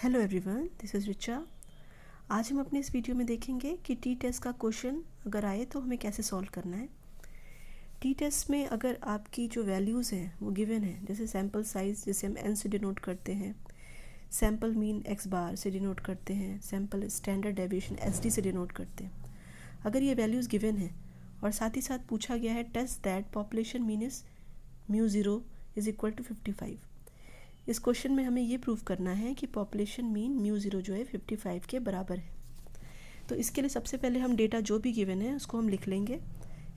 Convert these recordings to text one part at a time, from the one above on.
Hello everyone, this is Richa. आज हम अपने इस वीडियो में देखेंगे कि टी टेस्ट का क्वेश्चन अगर आए तो हमें कैसे सॉल्व करना है। टी टेस्ट में अगर आपकी जो वैल्यूज़ हैं वो गिवन है, जैसे सैम्पल साइज़ जिसे हम एन से डिनोट करते हैं, सैम्पल मीन एक्स बार से डिनोट करते हैं, sample standard deviation S D से डिनोट करते हैं। अगर ये वैल्यूज़ गिवन है और साथ ही साथ पूछा गया है test that population mean is mu zero is equal to 55। इस क्वेश्चन में हमें ये प्रूव करना है कि पॉपुलेशन मीन म्यू ज़ीरो जो है 55 के बराबर है। तो इसके लिए सबसे पहले हम डेटा जो भी गिवन है उसको हम लिख लेंगे,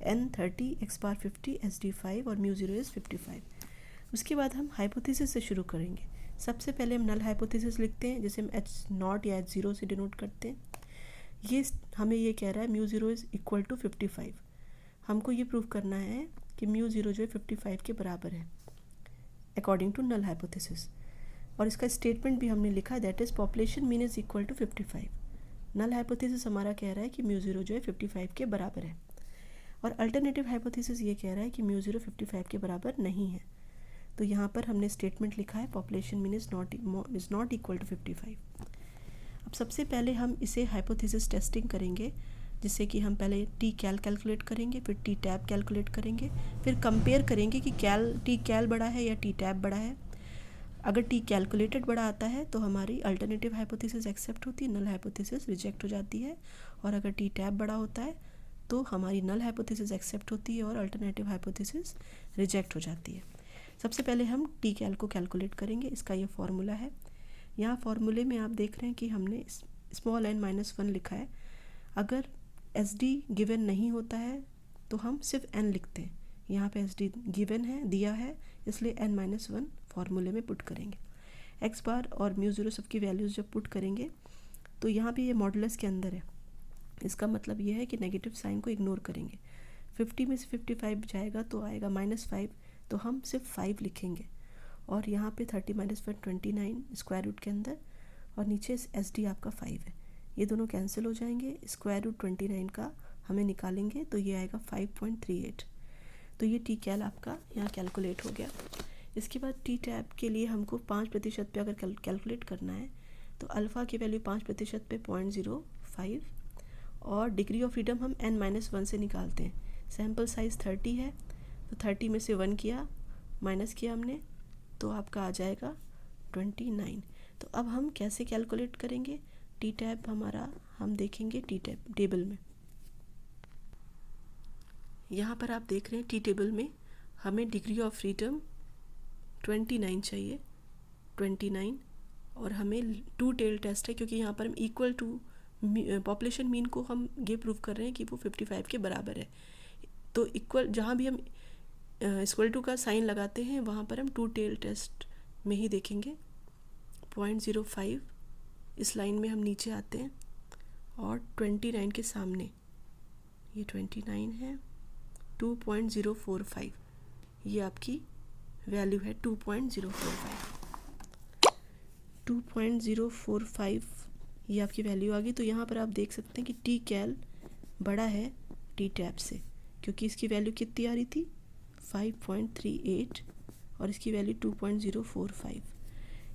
n 30, x बार 50, एस डी 5 और म्यू ज़ीरो इज़ 55। उसके बाद हम हाइपोथेसिस से शुरू करेंगे। सबसे पहले हम नल हाइपोथेसिस लिखते हैं, जिसे हम एच नॉट या एच ज़ीरो से डिनोट करते हैं। ये हमें ये कह रहा है mu zero is equal to 55। हमको ये प्रूव करना है कि म्यू ज़ीरो जो है 55 के बराबर है अकॉर्डिंग टू नल हाइपोथेसिस। और इसका स्टेटमेंट भी हमने लिखा, that is population mean is equal to 55। Null hypothesis हमारा कह रहा है कि म्यू ज़ीरो जो है 55 के बराबर है, और अल्टरनेटिव हाइपोथेसिस ये कह रहा है कि म्यू ज़ीरो 55 के बराबर नहीं है। तो यहाँ पर हमने स्टेटमेंट लिखा है population mean is not equal to 55। अब सबसे पहले हम इसे हाइपोथेसिस टेस्टिंग करेंगे, जिससे कि हम पहले टी कैल कैलकुलेट करेंगे, फिर टी टैब कैलकुलेट करेंगे, फिर कंपेयर करेंगे कि टी कैल बड़ा है या टी टैब बड़ा है। अगर टी कैलकुलेटेड बड़ा आता है तो हमारी अल्टरनेटिव हाइपोथेसिस एक्सेप्ट होती है, नल हाइपोथेसिस रिजेक्ट हो जाती है। और अगर टी टैब बड़ा होता है तो हमारी नल हाइपोथेसिस एक्सेप्ट होती है और अल्टरनेटिव हाइपोथेसिस रिजेक्ट हो जाती है। सबसे पहले हम टी कैल को कैलकुलेट करेंगे। इसका ये फॉर्मूला है। यहाँ फॉर्मूले में आप देख रहे हैं कि हमने स्मॉल n -1 लिखा है। अगर एस डी गिवन नहीं होता है तो हम सिर्फ n लिखते हैं। यहाँ पे एस डी गिवन है, दिया है, इसलिए n -1 फॉर्मूले में पुट करेंगे। एक्स बार और म्यू ज़ीरो सबकी वैल्यूज़ जब पुट करेंगे तो यहाँ पे ये मॉडुलस के अंदर है। इसका मतलब ये है कि नेगेटिव साइन को इग्नोर करेंगे। 50 में से 55 जाएगा तो आएगा -5, तो हम सिर्फ 5 लिखेंगे। और यहाँ पे 30 - 1 29 स्क्वायर रूट के अंदर, और नीचे एस डी आपका 5 है। ये दोनों कैंसिल हो जाएंगे। स्क्वायर रूट 29 का हमें निकालेंगे तो ये आएगा 5.38। तो ये टी कैल आपका यहाँ कैलकुलेट हो गया। इसके बाद टी टैब के लिए हमको 5% पे अगर कैलकुलेट करना है तो अल्फ़ा की वैल्यू 5% पे 0.05, और डिग्री ऑफ फ्रीडम हम n -1 से निकालते हैं। सैम्पल साइज़ 30 है तो 30 में से 1 किया, माइनस किया हमने, तो आपका आ जाएगा 29। तो अब हम कैसे कैलकुलेट करेंगे टी टैब हमारा, हम देखेंगे टी टैब टेबल में। यहाँ पर आप देख रहे हैं टी टेबल में हमें डिग्री ऑफ फ्रीडम 29 चाहिए, 29। और हमें टू टेल टेस्ट है, क्योंकि यहाँ पर हम इक्वल टू पॉपुलेशन मीन को हम ये प्रूव कर रहे हैं कि वो 55 के बराबर है। तो इक्वल जहाँ भी हम इक्वल टू का साइन लगाते हैं वहाँ पर हम टू टेल टेस्ट में ही देखेंगे। 0.05 इस लाइन में हम नीचे आते हैं, और 29 के सामने ये 29 है, 2.045 ये आपकी वैल्यू है। 2.045 ये आपकी वैल्यू आ गई। तो यहाँ पर आप देख सकते हैं कि टी कैल बड़ा है टी टैब से, क्योंकि इसकी वैल्यू कितनी आ रही थी 5.38 और इसकी वैल्यू 2.045।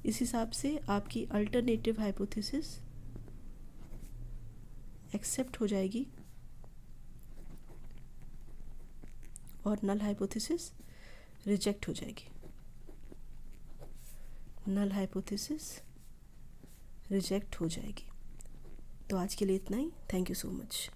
इस हिसाब से आपकी अल्टरनेटिव हाइपोथेसिस एक्सेप्ट हो जाएगी और नल हाइपोथेसिस रिजेक्ट हो जाएगी। नल हाइपोथेसिस रिजेक्ट हो जाएगी। तो आज के लिए इतना ही। Thank you so much.